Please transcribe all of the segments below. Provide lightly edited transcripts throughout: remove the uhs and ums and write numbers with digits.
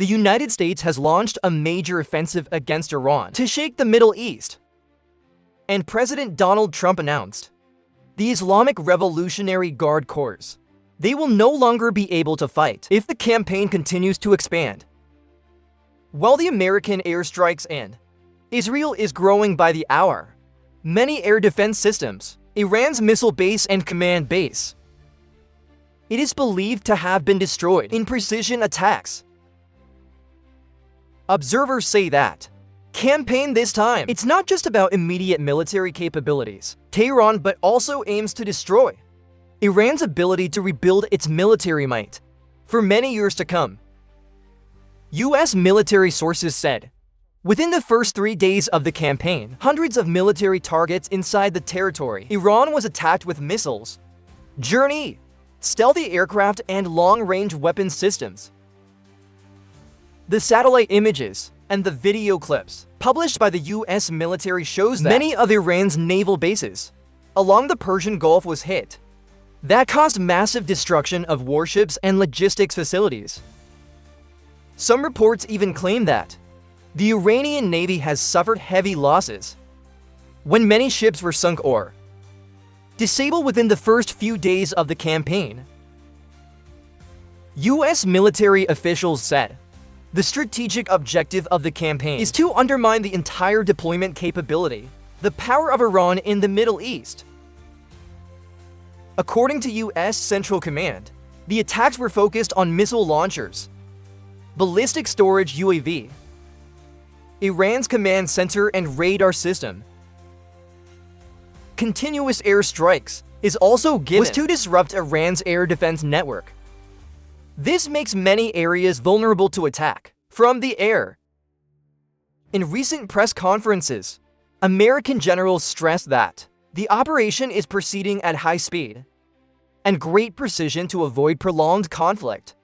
the United States has launched a major offensive against Iran to shake the Middle East. And President Donald Trump announced, the Islamic Revolutionary Guard Corps, they will no longer be able to fight if the campaign continues to expand. While the American airstrikes and Israel is growing by the hour, many air defense systems, Iran's missile base and command base, it is believed to have been destroyed in precision attacks. Observers say that campaign this time, it's not just about immediate military capabilities, Tehran, but also aims to destroy Iran's ability to rebuild its military might for many years to come. U.S. military sources said, within the first 3 days of the campaign, hundreds of military targets inside the territory Iran was attacked with missiles, journey, stealthy aircraft, and long-range weapons systems. The satellite images and the video clips published by the U.S. military shows that many of Iran's naval bases along the Persian Gulf was hit. That caused massive destruction of warships and logistics facilities. Some reports even claim that the Iranian Navy has suffered heavy losses when many ships were sunk or disabled within the first few days of the campaign. U.S. military officials said, the strategic objective of the campaign is to undermine the entire deployment capability, the power of Iran in the Middle East. According to U.S. Central Command, the attacks were focused on missile launchers, ballistic storage UAV, Iran's command center and radar system. Continuous air strikes is also given to disrupt Iran's air defense network. This makes many areas vulnerable to attack from the air. In recent press conferences, American generals stressed that the operation is proceeding at high speed and great precision to avoid prolonged conflict.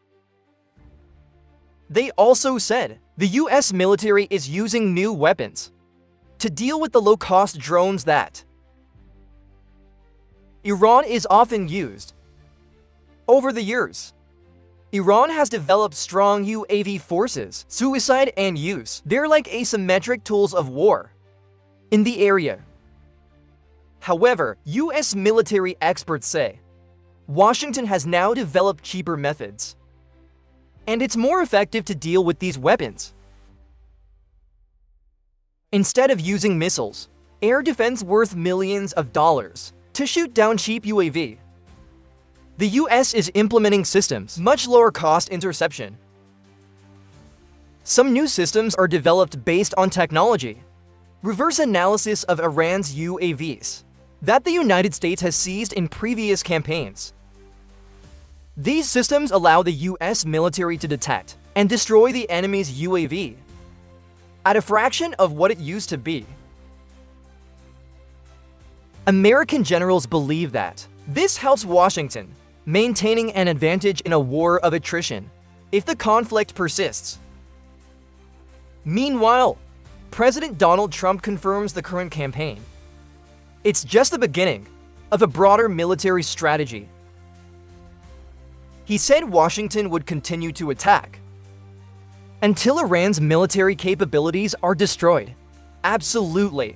They also said the U.S. military is using new weapons to deal with the low-cost drones that Iran is often used. Over the years, Iran has developed strong UAV forces, suicide and use. They're like asymmetric tools of war in the area. However, U.S. military experts say Washington has now developed cheaper methods, and it's more effective to deal with these weapons. Instead of using missiles, air defense worth millions of dollars to shoot down cheap UAV, the U.S. is implementing systems much lower cost interception. Some new systems are developed based on technology, reverse analysis of Iran's UAVs that the United States has seized in previous campaigns. These systems allow the U.S. military to detect and destroy the enemy's UAV at a fraction of what it used to be. American generals believe that this helps Washington maintaining an advantage in a war of attrition if the conflict persists. Meanwhile, President Donald Trump confirms the current campaign. It's just the beginning of a broader military strategy. He said Washington would continue to attack until Iran's military capabilities are destroyed. Absolutely.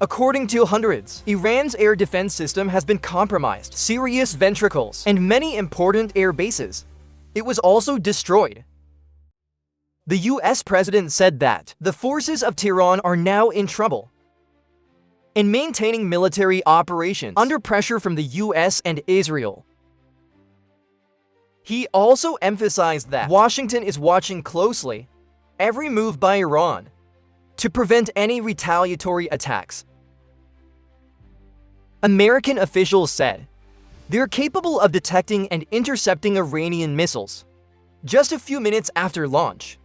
According to hundreds, Iran's air defense system has been compromised, serious ventricles, and many important air bases. It was also destroyed. The U.S. president said that the forces of Tehran are now in trouble in maintaining military operations under pressure from the U.S. and Israel. He also emphasized that Washington is watching closely every move by Iran to prevent any retaliatory attacks. American officials said they're capable of detecting and intercepting Iranian missiles just a few minutes after launch.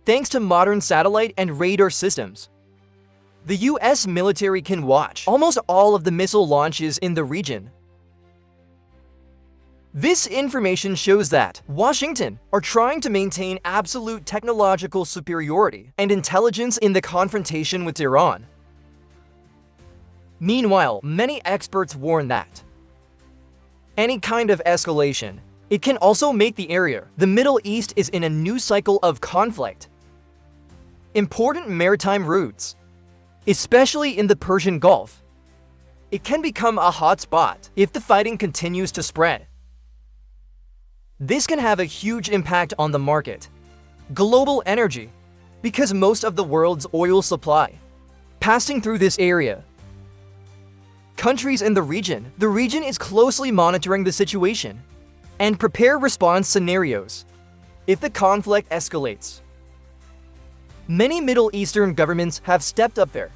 Thanks to modern satellite and radar systems, the U.S. military can watch almost all of the missile launches in the region. This information shows that Washington are trying to maintain absolute technological superiority and intelligence in the confrontation with Iran. Meanwhile, many experts warn that any kind of escalation It can also make the area. The Middle East is in a new cycle of conflict. Important maritime routes, especially in the Persian Gulf. It can become a hot spot if the fighting continues to spread. This can have a huge impact on the market. Global energy, because most of the world's oil supply passing through this area. Countries in the region is closely monitoring the situation and prepare response scenarios if the conflict escalates. Many Middle Eastern governments have stepped up their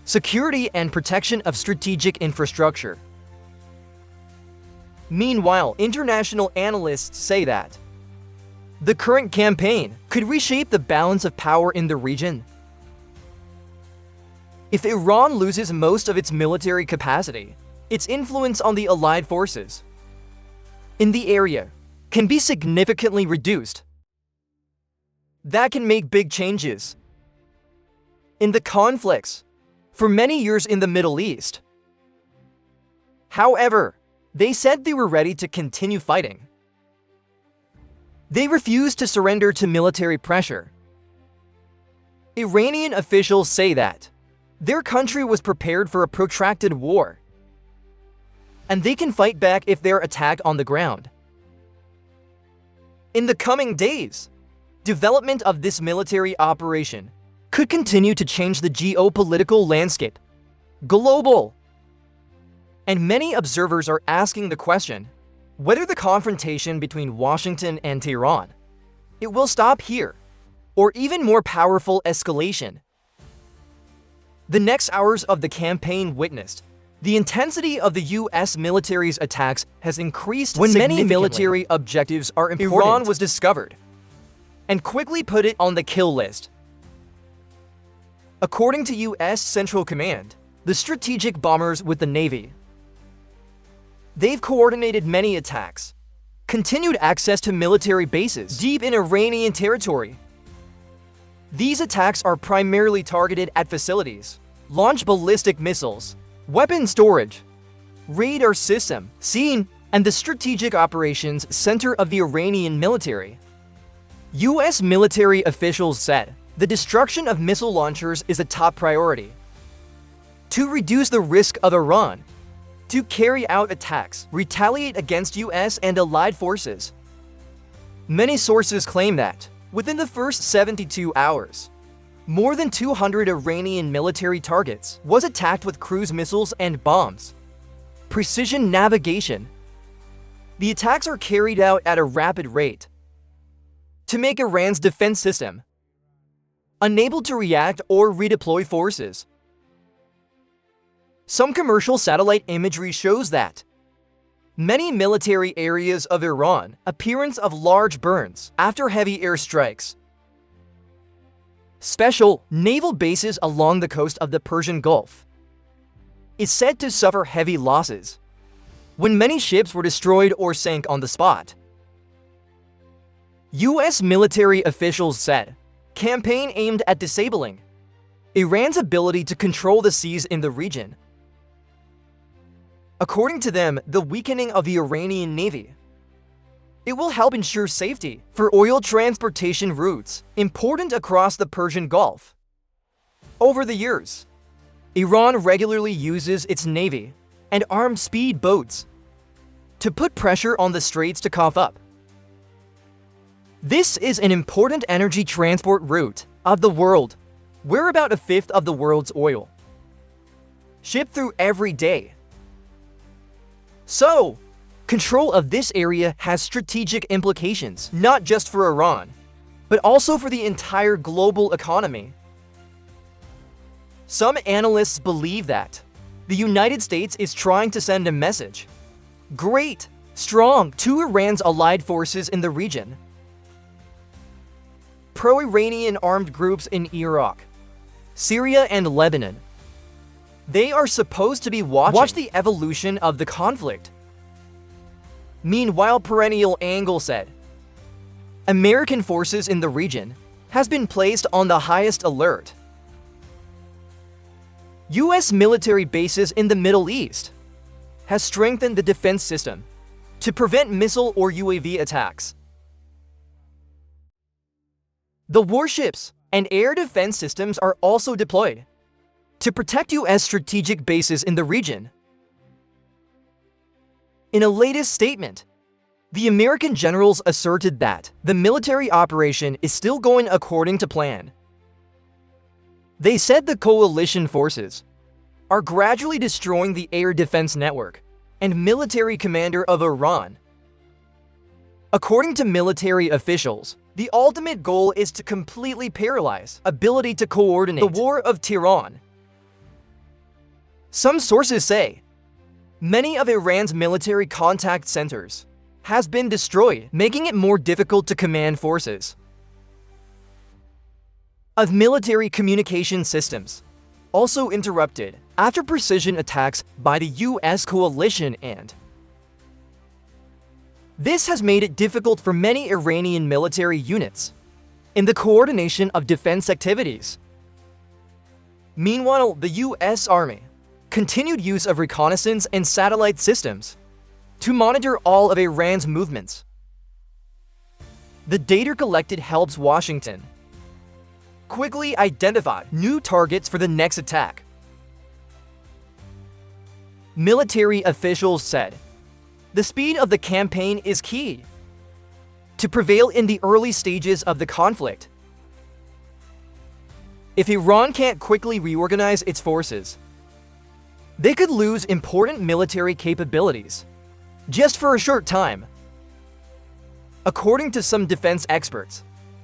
security and protection of strategic infrastructure. Meanwhile, international analysts say that the current campaign could reshape the balance of power in the region. If Iran loses most of its military capacity, its influence on the allied forces in the area can be significantly reduced. That can make big changes in the conflicts for many years in the Middle East. However, they said they were ready to continue fighting. They refused to surrender to military pressure. Iranian officials say that their country was prepared for a protracted war, and they can fight back if they're attacked on the ground. In the coming days, development of this military operation could continue to change the geopolitical landscape. Global. And many observers are asking the question whether the confrontation between Washington and Tehran it will stop here, or even more powerful escalation. The next hours of the campaign witnessed the intensity of the U.S. military's attacks has increased when many military objectives are important. Iran was discovered and quickly put it on the kill list. According to U.S. Central Command, the strategic bombers with the Navy, they've coordinated many attacks, continued access to military bases deep in Iranian territory. These attacks are primarily targeted at facilities, launch ballistic missiles, weapon storage, radar system, scene, and the strategic operations center of the Iranian military. U.S. military officials said the destruction of missile launchers is a top priority. To reduce the risk of Iran to carry out attacks, retaliate against U.S. and allied forces. Many sources claim that, within the first 72 hours, more than 200 Iranian military targets was attacked with cruise missiles and bombs. Precision navigation. The attacks are carried out at a rapid rate to make Iran's defense system unable to react or redeploy forces. Some commercial satellite imagery shows that many military areas of Iran appearance of large burns after heavy airstrikes. Special naval bases along the coast of the Persian Gulf is said to suffer heavy losses when many ships were destroyed or sank on the spot. U.S. military officials said campaign aimed at disabling Iran's ability to control the seas in the region. According to them, the weakening of the Iranian Navy it will help ensure safety for oil transportation routes important across the Persian Gulf. Over the years, Iran regularly uses its navy and armed speed boats to put pressure on the straits to cough up. This is an important energy transport route of the world, where about a fifth of the world's oil shipped through every day. So, control of this area has strategic implications, not just for Iran, but also for the entire global economy. Some analysts believe that the United States is trying to send a message, great, strong, to Iran's allied forces in the region. Pro-Iranian armed groups in Iraq, Syria, and Lebanon. They are supposed to be watch the evolution of the conflict. Meanwhile, Perennial Angle said, American forces in the region has been placed on the highest alert. U.S. military bases in the Middle East has strengthened the defense system to prevent missile or UAV attacks. The warships and air defense systems are also deployed to protect U.S. strategic bases in the region. In a latest statement, the American generals asserted that the military operation is still going according to plan. They said the coalition forces are gradually destroying the air defense network and military commander of Iran. According to military officials, the ultimate goal is to completely paralyze ability to coordinate the war of Tehran. Some sources say many of Iran's military contact centers has been destroyed, making it more difficult to command forces of military communication systems also interrupted after precision attacks by the U.S. coalition, and this has made it difficult for many Iranian military units in the coordination of defense activities. Meanwhile, the U.S. Army continued use of reconnaissance and satellite systems to monitor all of Iran's movements. The data collected helps Washington quickly identify new targets for the next attack. Military officials said the speed of the campaign is key to prevail in the early stages of the conflict. If Iran can't quickly reorganize its forces, they could lose important military capabilities just for a short time. According to some defense experts,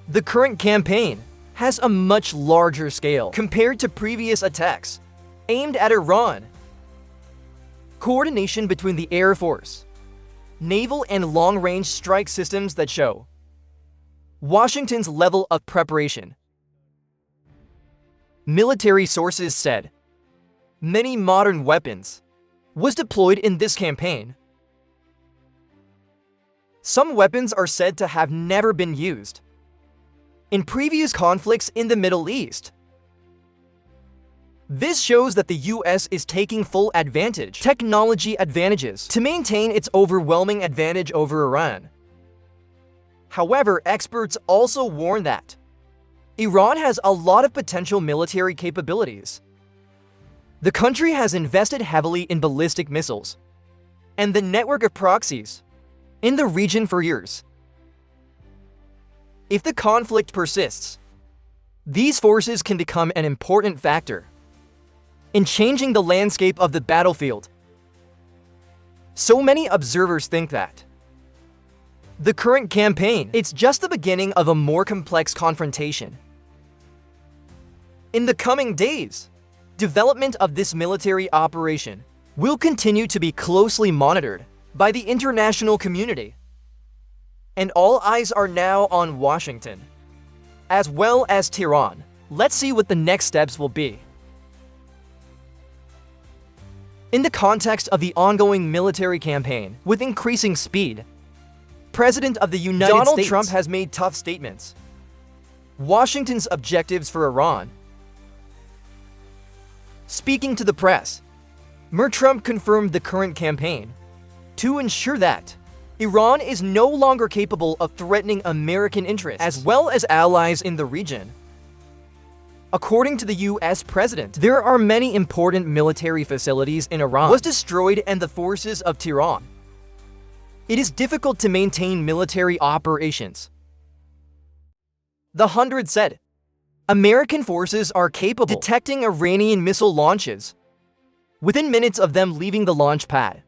the current campaign has a much larger scale compared to previous attacks aimed at Iran. Coordination between the Air Force, naval and long-range strike systems that show Washington's level of preparation. Military sources said many modern weapons was deployed in this campaign. Some weapons are said to have never been used in previous conflicts in the Middle East. This shows that the U.S. is taking full technology advantages to maintain its overwhelming advantage over Iran. However, experts also warn that Iran has a lot of potential military capabilities. The country has invested heavily in ballistic missiles and the network of proxies in the region for years. If the conflict persists, these forces can become an important factor in changing the landscape of the battlefield. So many observers think that the current campaign is just the beginning of a more complex confrontation. In the coming days, development of this military operation will continue to be closely monitored by the international community. And all eyes are now on Washington, as well as Tehran. Let's see what the next steps will be. In the context of the ongoing military campaign with increasing speed, President of the United States Donald Trump has made tough statements. Washington's objectives for Iran. Speaking to the press, Trump confirmed the current campaign to ensure that Iran is no longer capable of threatening American interests as well as allies in the region. According to the U.S. president, there are many important military facilities in Iran was destroyed and the forces of Tehran. It is difficult to maintain military operations. The 100 said, American forces are capable of detecting Iranian missile launches within minutes of them leaving the launch pad.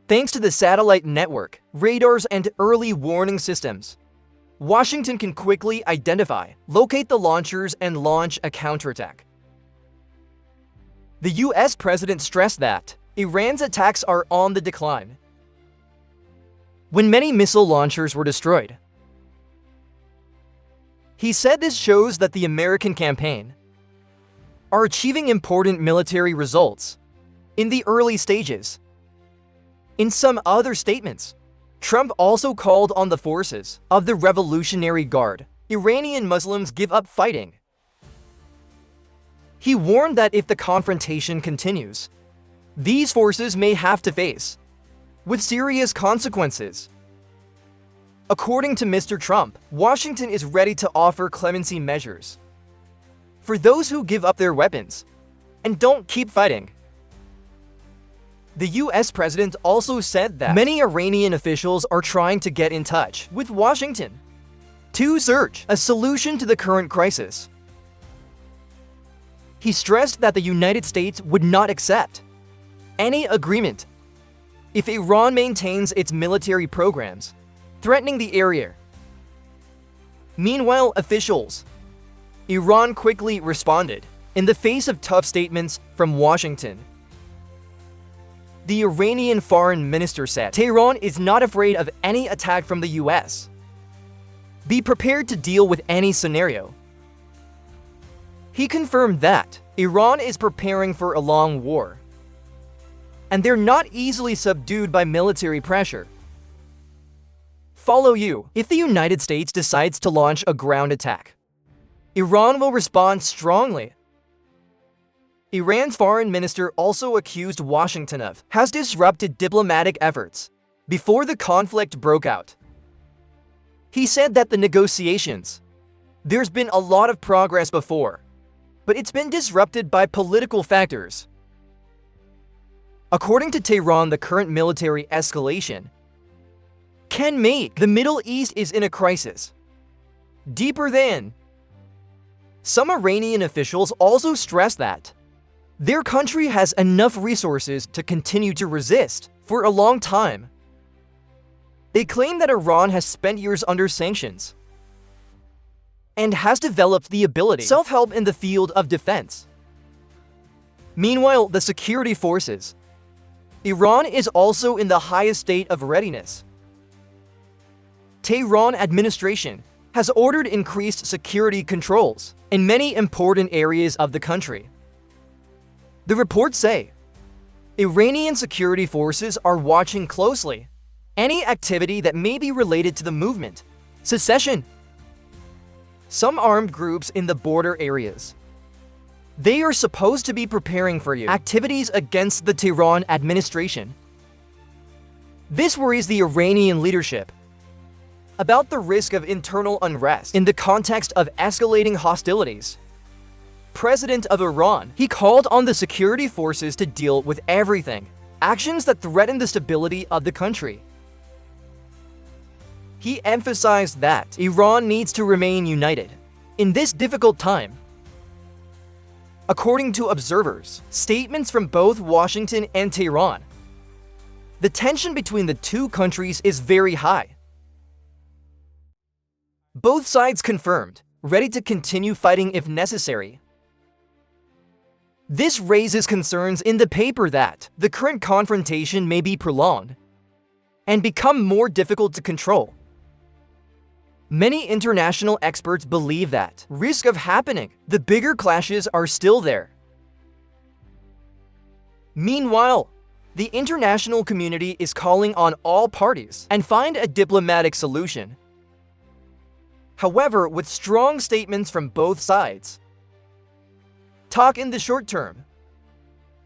Thanks to the satellite network, radars, and early warning systems, Washington can quickly identify, locate the launchers, and launch a counterattack. The U.S. president stressed that Iran's attacks are on the decline when many missile launchers were destroyed. He said this shows that the American campaign are achieving important military results in the early stages. In some other statements, Trump also called on the forces of the Revolutionary Guard, Iranian Muslims, give up fighting. He warned that if the confrontation continues, these forces may have to face with serious consequences. According to Mr. Trump, Washington is ready to offer clemency measures for those who give up their weapons and don't keep fighting. The US president also said that many Iranian officials are trying to get in touch with Washington to search a solution to the current crisis. He stressed that the United States would not accept any agreement if Iran maintains its military programs threatening the area. Meanwhile, officials Iran quickly responded in the face of tough statements from Washington. The Iranian foreign minister said, "Tehran is not afraid of any attack from the US. Be prepared to deal with any scenario." He confirmed that Iran is preparing for a long war, and they're not easily subdued by military pressure. Follow you. If the United States decides to launch a ground attack, Iran will respond strongly. Iran's foreign minister also accused Washington of has disrupted diplomatic efforts before the conflict broke out. He said that the negotiations, there's been a lot of progress before, but it's been disrupted by political factors. According to Tehran, the current military escalation can make the Middle East is in a crisis deeper than. Some Iranian officials also stressed that their country has enough resources to continue to resist for a long time. They claim that Iran has spent years under sanctions and has developed the ability to self-help in the field of defense. Meanwhile, the security forces, Iran is also in the highest state of readiness. Tehran administration has ordered increased security controls in many important areas of the country. The reports say Iranian security forces are watching closely any activity that may be related to the movement, secession, some armed groups in the border areas. They are supposed to be preparing for activities against the Tehran administration. This worries the Iranian leadership about the risk of internal unrest in the context of escalating hostilities. President of Iran, he called on the security forces to deal with everything, actions that threaten the stability of the country. He emphasized that Iran needs to remain united in this difficult time. According to observers, statements from both Washington and Tehran, the tension between the two countries is very high. Both sides confirmed, ready to continue fighting if necessary. This raises concerns in the paper that the current confrontation may be prolonged and become more difficult to control. Many international experts believe that risk of happening, the bigger clashes are still there. Meanwhile, the international community is calling on all parties and find a diplomatic solution. However, with strong statements from both sides, talk in the short term,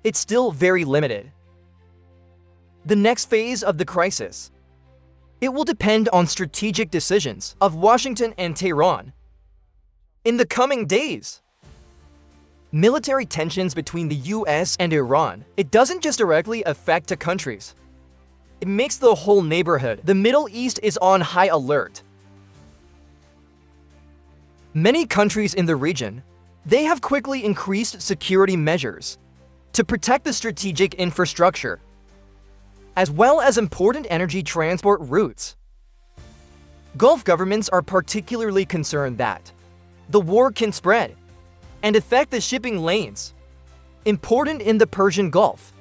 it's still very limited. The next phase of the crisis, it will depend on strategic decisions of Washington and Tehran in the coming days. Military tensions between the US and Iran, it doesn't just directly affect the countries. It makes the whole neighborhood. The Middle East is on high alert. Many countries in the region, they have quickly increased security measures to protect the strategic infrastructure, as well as important energy transport routes. Gulf governments are particularly concerned that the war can spread and affect the shipping lanes important in the Persian Gulf,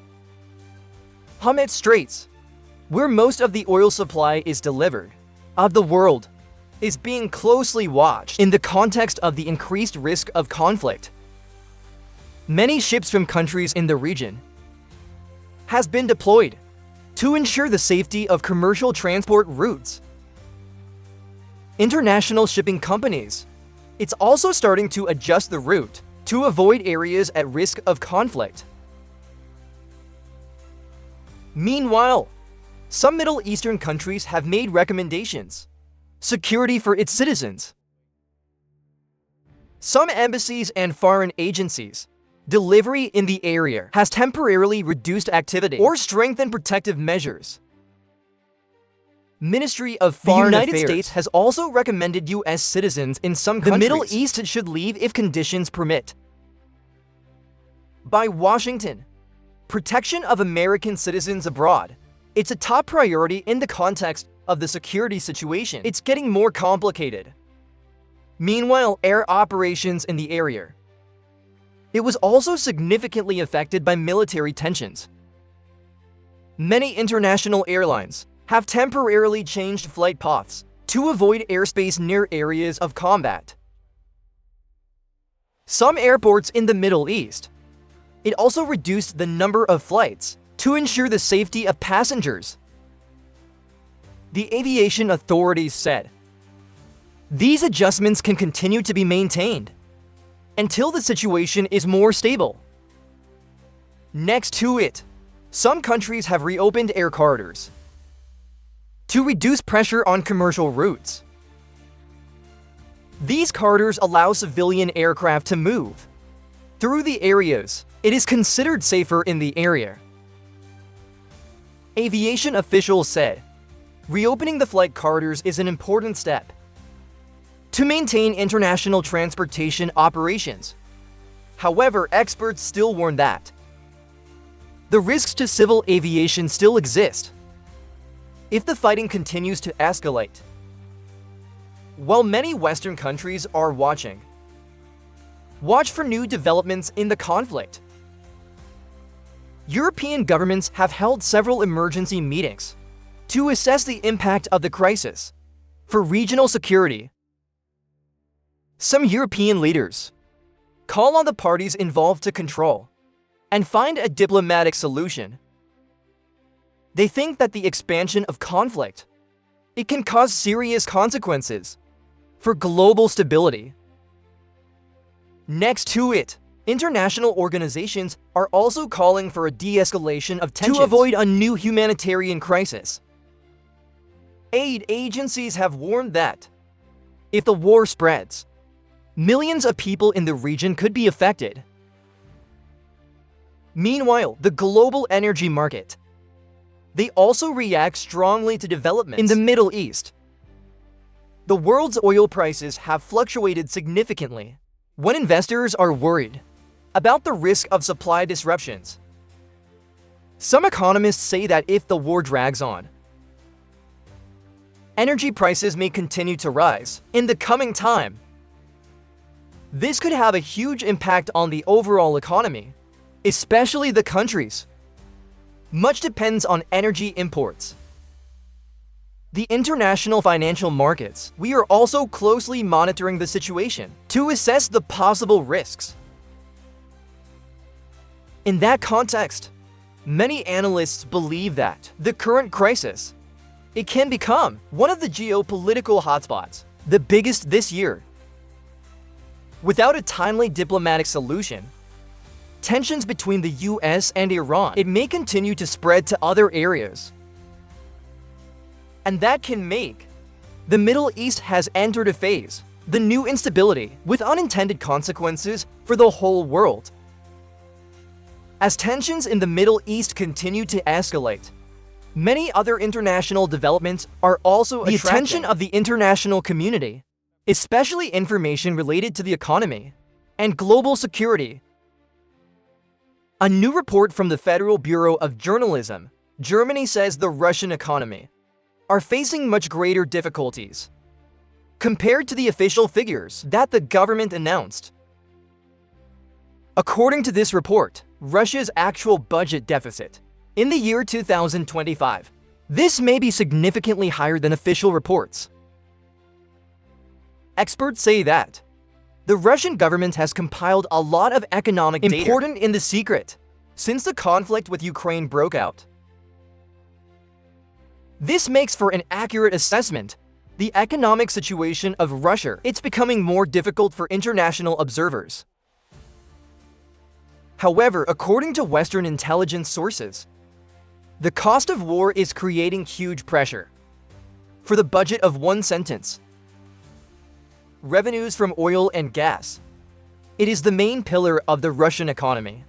Hormuz Straits, where most of the oil supply is delivered, of the world, is being closely watched in the context of the increased risk of conflict. Many ships from countries in the region has been deployed to ensure the safety of commercial transport routes. International shipping companies, it's also starting to adjust the route to avoid areas at risk of conflict. Meanwhile, Some Middle Eastern countries have made recommendations. Security for its citizens. Some embassies and foreign agencies. Delivery in the area has temporarily reduced activity or strengthened protective measures. Ministry of Foreign Affairs. The United States has also recommended U.S. citizens in some countries. The Middle East should leave if conditions permit. By Washington. Protection of American citizens abroad. It's a top priority in the context of the security situation. It's getting more complicated. Meanwhile, air operations in the area. It was also significantly affected by military tensions. Many international airlines have temporarily changed flight paths to avoid airspace near areas of combat. Some airports in the Middle East. It also reduced the number of flights to ensure the safety of passengers. The aviation authorities said, these adjustments can continue to be maintained until the situation is more stable. Next to it, some countries have reopened air corridors to reduce pressure on commercial routes. These corridors allow civilian aircraft to move through the areas. It is considered safer in the area. Aviation officials said, reopening the flight corridors is an important step to maintain international transportation operations. However, experts still warn that the risks to civil aviation still exist if the fighting continues to escalate. While many Western countries are watch for new developments in the conflict. European governments have held several emergency meetings to assess the impact of the crisis for regional security. Some European leaders call on the parties involved to control and find a diplomatic solution. They think that the expansion of conflict, it can cause serious consequences for global stability. Next to it, international organizations are also calling for a de-escalation of tensions to avoid a new humanitarian crisis. Aid agencies have warned that if the war spreads, millions of people in the region could be affected. Meanwhile, the global energy market, they also react strongly to developments in the Middle East. The world's oil prices have fluctuated significantly when investors are worried about the risk of supply disruptions. Some economists say that if the war drags on, energy prices may continue to rise in the coming time. This could have a huge impact on the overall economy, especially the countries. Much depends on energy imports. The international financial markets, we are also closely monitoring the situation to assess the possible risks. In that context, many analysts believe that the current crisis, it can become one of the geopolitical hotspots, the biggest this year. Without a timely diplomatic solution, tensions between the US and Iran, it may continue to spread to other areas. And that can make the Middle East has entered a phase, the new instability, with unintended consequences for the whole world. As tensions in the Middle East continue to escalate, many other international developments are also attracting the attention of the international community, especially information related to the economy and global security. A new report from the Federal Bureau of Journalism, Germany, says the Russian economy are facing much greater difficulties compared to the official figures that the government announced. According to this report, Russia's actual budget deficit in the year 2025, this may be significantly higher than official reports. Experts say that the Russian government has compiled a lot of economic data important in the secret since the conflict with Ukraine broke out. This makes for an accurate assessment. The economic situation of Russia, it's becoming more difficult for international observers. However, according to Western intelligence sources, The cost of war is creating huge pressure. For the budget of one sentence, revenues from oil and gas. It is the main pillar of the Russian economy.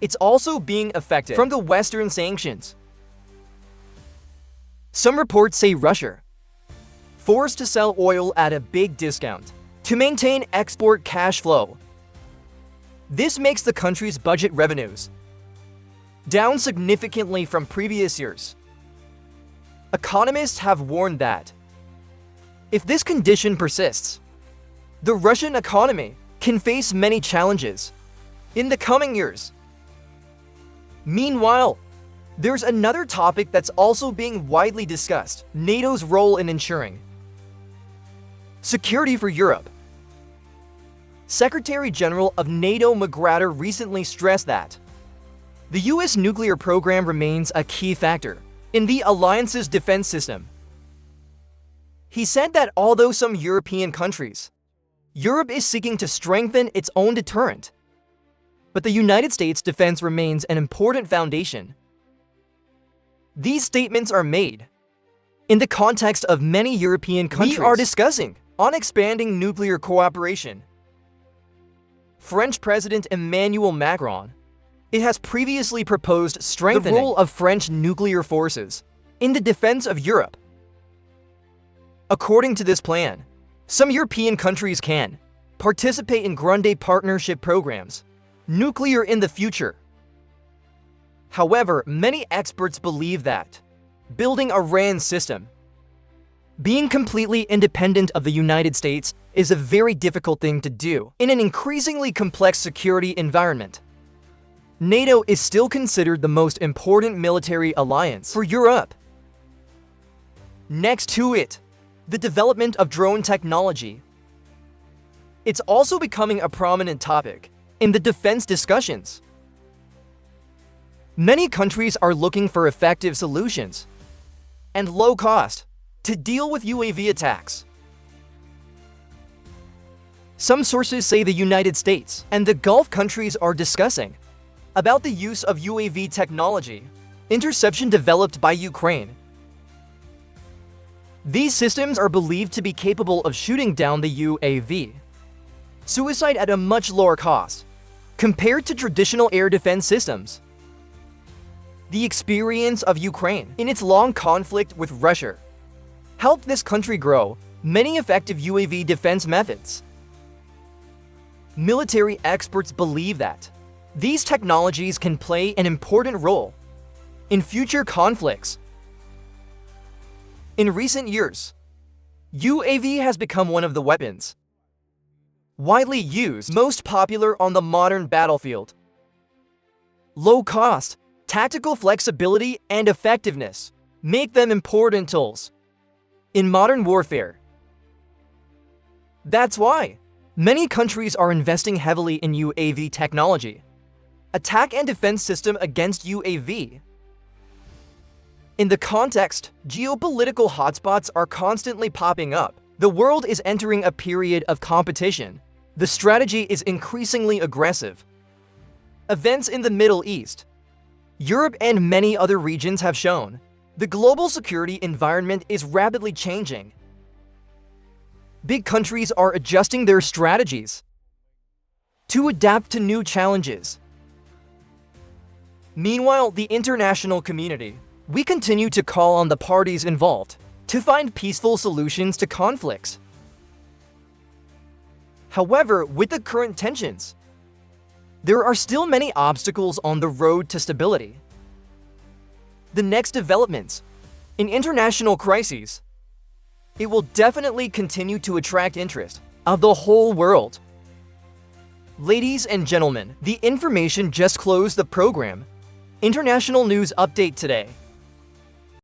It's also being affected from the Western sanctions. Some reports say Russia forced to sell oil at a big discount to maintain export cash flow. This makes the country's budget revenues down significantly from previous years. Economists have warned that if this condition persists, the Russian economy can face many challenges in the coming years. Meanwhile, there's another topic that's also being widely discussed: NATO's role in ensuring security for Europe. Secretary General of NATO McGrater recently stressed that the US nuclear program remains a key factor in the alliance's defense system. He said that although some European countries, Europe is seeking to strengthen its own deterrent, but the United States defense remains an important foundation. These statements are made in the context of many European countries are discussing on expanding nuclear cooperation. French President Emmanuel Macron, it has previously proposed strengthening the role of French nuclear forces in the defense of Europe. According to this plan, some European countries can participate in Grande Partnership programs, nuclear in the future. However, many experts believe that building a RAN system, being completely independent of the United States, is a very difficult thing to do in an increasingly complex security environment. NATO is still considered the most important military alliance for Europe. Next to it, the development of drone technology. It's also becoming a prominent topic in the defense discussions. Many countries are looking for effective solutions and low cost to deal with UAV attacks. Some sources say the United States and the Gulf countries are discussing about the use of UAV technology, interception developed by Ukraine. These systems are believed to be capable of shooting down the UAV suicide at a much lower cost compared to traditional air defense systems. The experience of Ukraine in its long conflict with Russia helped this country grow many effective UAV defense methods. Military experts believe that these technologies can play an important role in future conflicts. In recent years, UAV has become one of the weapons widely used, most popular on the modern battlefield. Low cost, tactical flexibility, and effectiveness make them important tools in modern warfare. That's why many countries are investing heavily in UAV technology, attack and defense system against UAV. In the context, geopolitical hotspots are constantly popping up. The world is entering a period of competition. The strategy is increasingly aggressive. Events in the Middle East, Europe, and many other regions have shown the global security environment is rapidly changing. Big countries are adjusting their strategies to adapt to new challenges. Meanwhile, the international community, we continue to call on the parties involved to find peaceful solutions to conflicts. However, with the current tensions, there are still many obstacles on the road to stability. The next developments in international crises, it will definitely continue to attract interest of the whole world. Ladies and gentlemen, the information just closed the program. International News Update today.